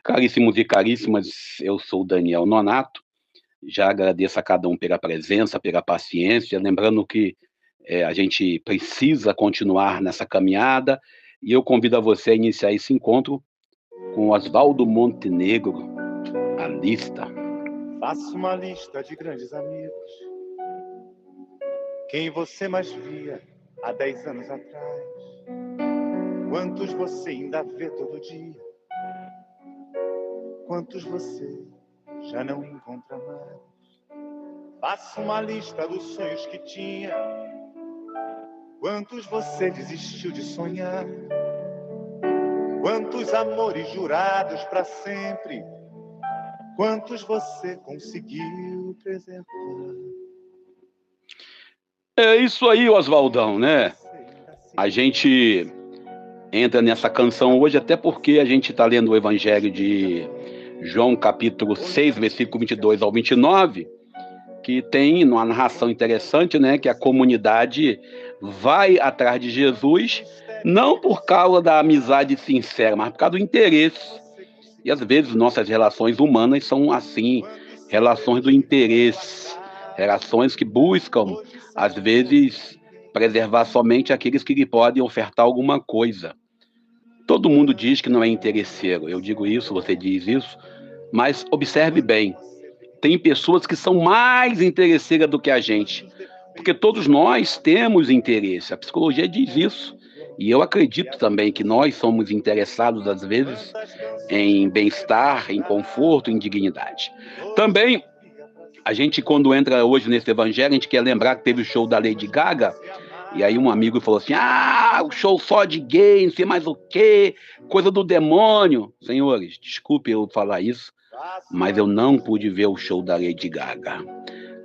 Caríssimos e caríssimas, eu sou o Daniel Nonato, já agradeço a cada um pela presença, pela paciência, lembrando que a gente precisa continuar nessa caminhada, e eu convido a você a iniciar esse encontro com Oswaldo Montenegro, a lista. Faça uma lista de grandes amigos, quem você mais via há 10 anos atrás, quantos você ainda vê todo dia, quantos você já não encontra mais. Faça uma lista dos sonhos que tinha, quantos você desistiu de sonhar, quantos amores jurados para sempre, quantos você conseguiu preservar. É isso aí, Oswaldão, né? A gente entra nessa canção hoje até porque a gente está lendo o Evangelho de João, capítulo 6, versículo 22 ao 29, que tem uma narração interessante, né? Que a comunidade vai atrás de Jesus, não por causa da amizade sincera, mas por causa do interesse. E às vezes nossas relações humanas são assim, relações do interesse, relações que buscam, às vezes, preservar somente aqueles que lhe podem ofertar alguma coisa. Todo mundo diz que não é interesseiro, eu digo isso, você diz isso, mas observe bem, tem pessoas que são mais interesseiras do que a gente, porque todos nós temos interesse, a psicologia diz isso, e eu acredito também que nós somos interessados, às vezes, em bem-estar, em conforto, em dignidade. Também, a gente, quando entra hoje nesse evangelho, a gente quer lembrar que teve o show da Lady Gaga, e aí um amigo falou assim, o show só de gay, não sei mais o quê, coisa do demônio. Senhores, desculpe eu falar isso, mas eu não pude ver o show da Lady Gaga.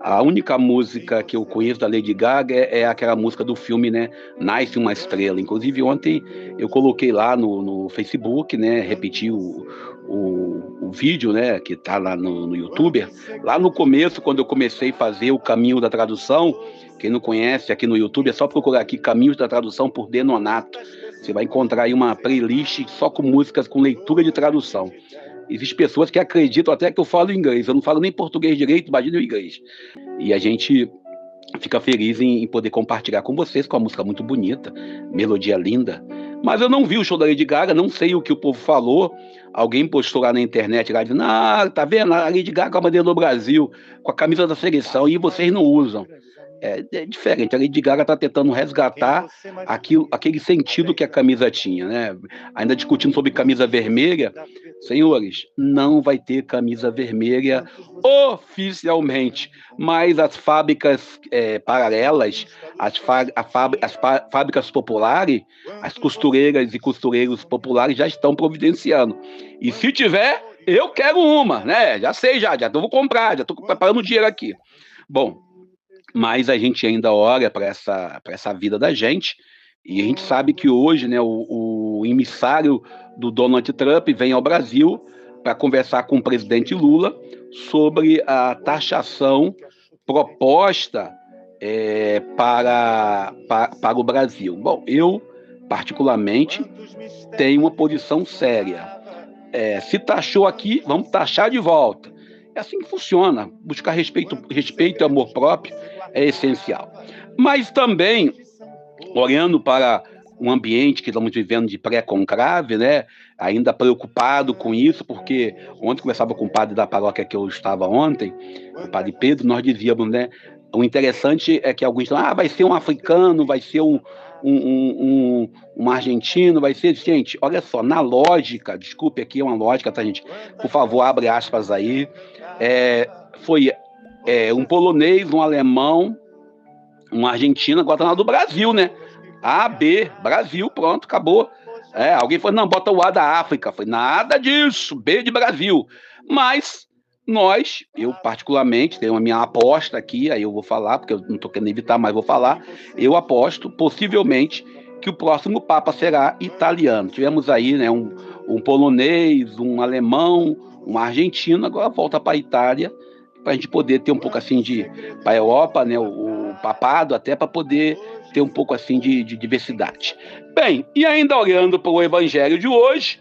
A única música que eu conheço da Lady Gaga é aquela música do filme, né? Nasce uma Estrela. Inclusive, ontem eu coloquei lá no Facebook, né? Repeti o vídeo, né? Que tá lá no YouTube. Lá no começo, quando eu comecei a fazer o caminho da tradução, quem não conhece aqui no YouTube, é só procurar aqui Caminhos da Tradução por D. Nonato. Você vai encontrar aí uma playlist só com músicas com leitura de tradução. Existem pessoas que acreditam até que eu falo inglês. Eu não falo nem português direito, imagina o inglês. E a gente fica feliz em poder compartilhar com vocês, com uma música muito bonita, melodia linda. Mas eu não vi o show da Lady Gaga, não sei o que o povo falou. Alguém postou lá na internet, lá dizendo, tá vendo, a Lady Gaga com a bandeira do Brasil, com a camisa da seleção, e vocês não usam. É diferente, a Lady Gaga está tentando resgatar aquele sentido que a camisa tinha, né? Ainda discutindo sobre camisa vermelha, senhores, não vai ter camisa vermelha oficialmente, mas as fábricas paralelas, as fábricas populares, as costureiras e costureiros populares já estão providenciando. E se tiver, eu quero uma, né? Já sei, já vou comprar, já estou preparando o dinheiro aqui. Bom, mas a gente ainda olha para essa vida da gente, e a gente sabe que hoje, né, o emissário do Donald Trump vem ao Brasil para conversar com o presidente Lula sobre a taxação proposta para o Brasil. Bom, eu, particularmente, tenho uma posição séria. Se taxou aqui, vamos taxar de volta. É assim que funciona. Buscar respeito e amor próprio é essencial. Mas também, olhando para um ambiente que estamos vivendo de pré-conclave, né? Ainda preocupado com isso, porque ontem conversava com o padre da paróquia que eu estava ontem, o padre Pedro, nós dizíamos, né? O interessante é que alguns falam, vai ser um africano, vai ser um argentino, vai ser... Gente, olha só, na lógica, desculpe aqui, é uma lógica, tá, gente? Por favor, abre aspas aí. Foi um polonês, um alemão, um argentino, agora tá na do Brasil, né? A, B, Brasil, pronto, acabou. Alguém falou, não, bota o A da África. Foi nada disso, B de Brasil. Mas nós, eu particularmente, tenho a minha aposta aqui, aí eu vou falar, porque eu não estou querendo evitar, mas vou falar. Eu aposto, possivelmente, que o próximo Papa será italiano. Tivemos aí, né, um polonês, um alemão, um argentino, agora volta para a Itália, para a gente poder ter um pouco assim para a Europa, né, o papado, até para poder ter um pouco assim de diversidade. Bem, e ainda olhando para o evangelho de hoje,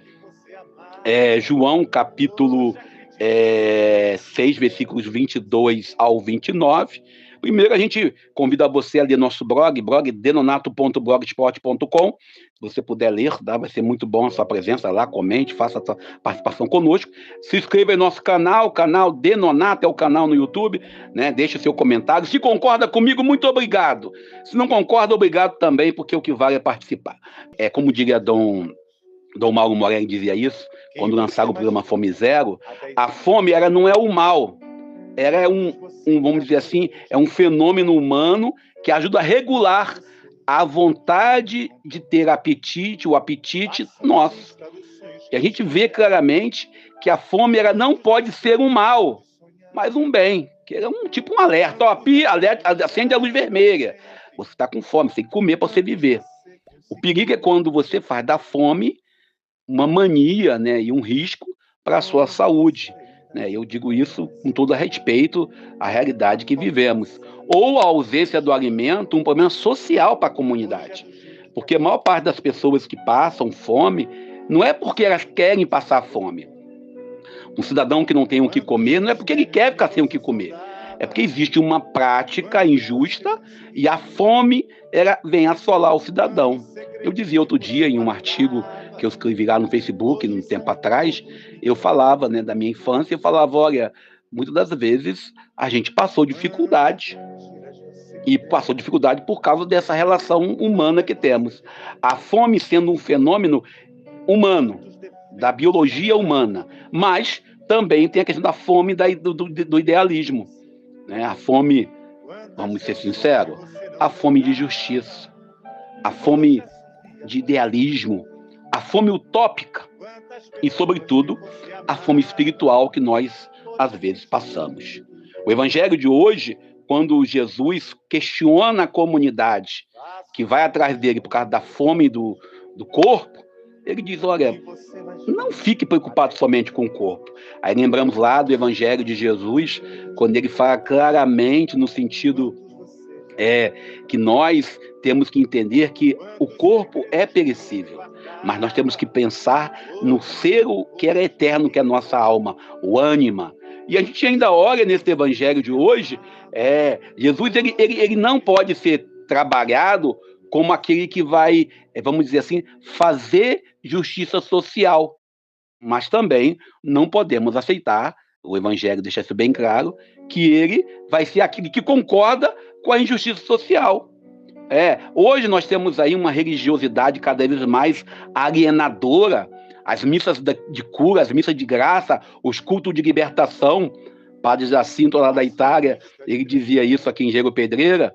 João capítulo 6, versículos 22 ao 29. Primeiro, a gente convida você a ler nosso blog denonato.blogspot.com. Se você puder ler, vai ser muito bom a sua presença lá, comente, faça a sua participação conosco. Se inscreva em nosso canal Denonato é o canal no YouTube, né? Deixe o seu comentário. Se concorda comigo, muito obrigado. Se não concorda, obrigado também, porque o que vale é participar. Como diria Dom Mauro Morelli dizia isso, quando lançaram o programa Fome Zero, a fome não é o mal, ela é vamos dizer assim, é um fenômeno humano que ajuda a regular a vontade de ter apetite, o apetite nosso. E a gente vê claramente que a fome não pode ser um mal, mas um bem, que é tipo um alerta. Alerta, acende a luz vermelha. Você está com fome, você tem que comer para você viver. O perigo é quando você faz da fome uma mania, né, e um risco para a sua saúde. Né? Eu digo isso com todo respeito à realidade que vivemos. Ou a ausência do alimento, um problema social para a comunidade. Porque a maior parte das pessoas que passam fome não é porque elas querem passar fome. Um cidadão que não tem o que comer não é porque ele quer ficar sem o que comer. É porque existe uma prática injusta e a fome vem assolar o cidadão. Eu dizia outro dia em um artigo que eu escrevi lá no Facebook, um tempo atrás, eu falava, né, da minha infância, eu falava, olha, muitas das vezes a gente passou dificuldade. E passou dificuldade por causa dessa relação humana que temos. A fome sendo um fenômeno humano, da biologia humana, mas também tem a questão da fome do idealismo. Né? A fome, vamos ser sinceros, a fome de justiça, a fome de idealismo, a fome utópica e, sobretudo, a fome espiritual que nós, às vezes, passamos. O evangelho de hoje, quando Jesus questiona a comunidade que vai atrás dele por causa da fome do corpo, ele diz, olha, não fique preocupado somente com o corpo. Aí lembramos lá do evangelho de Jesus, quando ele fala claramente no sentido que nós temos que entender que o corpo é perecível, mas nós temos que pensar no ser que era eterno, que é a nossa alma, o ânima. E a gente ainda olha nesse evangelho de hoje, Jesus ele não pode ser trabalhado como aquele que vai, vamos dizer assim, fazer justiça social. Mas também não podemos aceitar, o evangelho deixa isso bem claro, que ele vai ser aquele que concorda com a injustiça social. Hoje nós temos aí uma religiosidade cada vez mais alienadora, as missas de cura, as missas de graça, os cultos de libertação. Padre Jacinto, lá da Itália, ele dizia isso aqui em Gero Pedreira,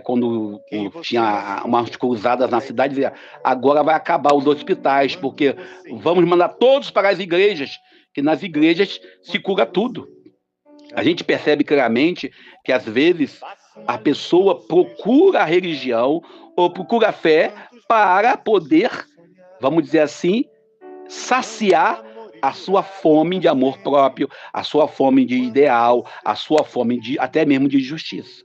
quando tinha umas cruzadas na cidade, dizia, agora vai acabar os hospitais, porque vamos mandar todos para as igrejas, que nas igrejas se cura tudo. A gente percebe claramente que, às vezes, a pessoa procura a religião ou procura a fé para poder, vamos dizer assim, saciar a sua fome de amor próprio, a sua fome de ideal, a sua fome até mesmo de justiça.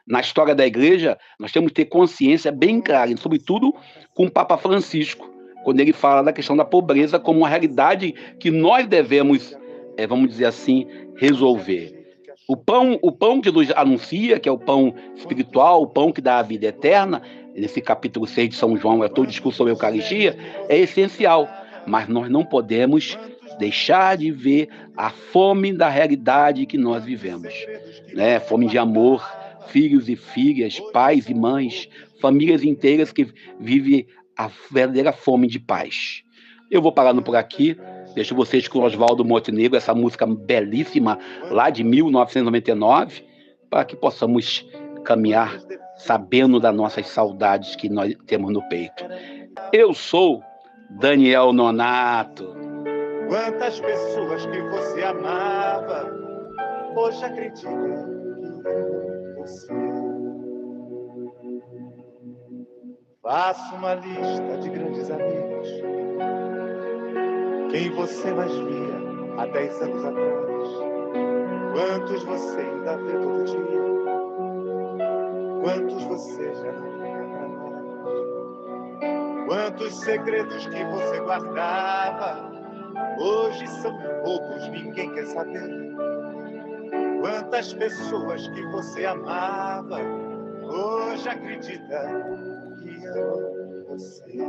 Na história da igreja, nós temos que ter consciência bem clara, sobretudo com o Papa Francisco, quando ele fala da questão da pobreza como uma realidade que nós devemos, vamos dizer assim, resolver. O pão que nos anuncia, que é o pão espiritual, o pão que dá a vida eterna, nesse capítulo 6 de São João, todo o discurso sobre a Eucaristia, é essencial, mas nós não podemos deixar de ver a fome da realidade que nós vivemos, né? Fome de amor, filhos e filhas, pais e mães, famílias inteiras que vivem a verdadeira fome de paz. Eu vou parando por aqui, deixo vocês com Oswaldo Montenegro, essa música belíssima lá de 1999, para que possamos caminhar sabendo das nossas saudades que nós temos no peito. Eu sou Daniel Nonato. Quantas pessoas que você amava, hoje acredita que você. Faça uma lista de grandes amigos, quem você mais via há 10 anos atrás. Quantos você ainda vê todo dia, quantos você já não lembra mais. Quantos segredos que você guardava, Hoje são poucos, ninguém quer saber quantas pessoas que você amava. Hoje acredita que amam você.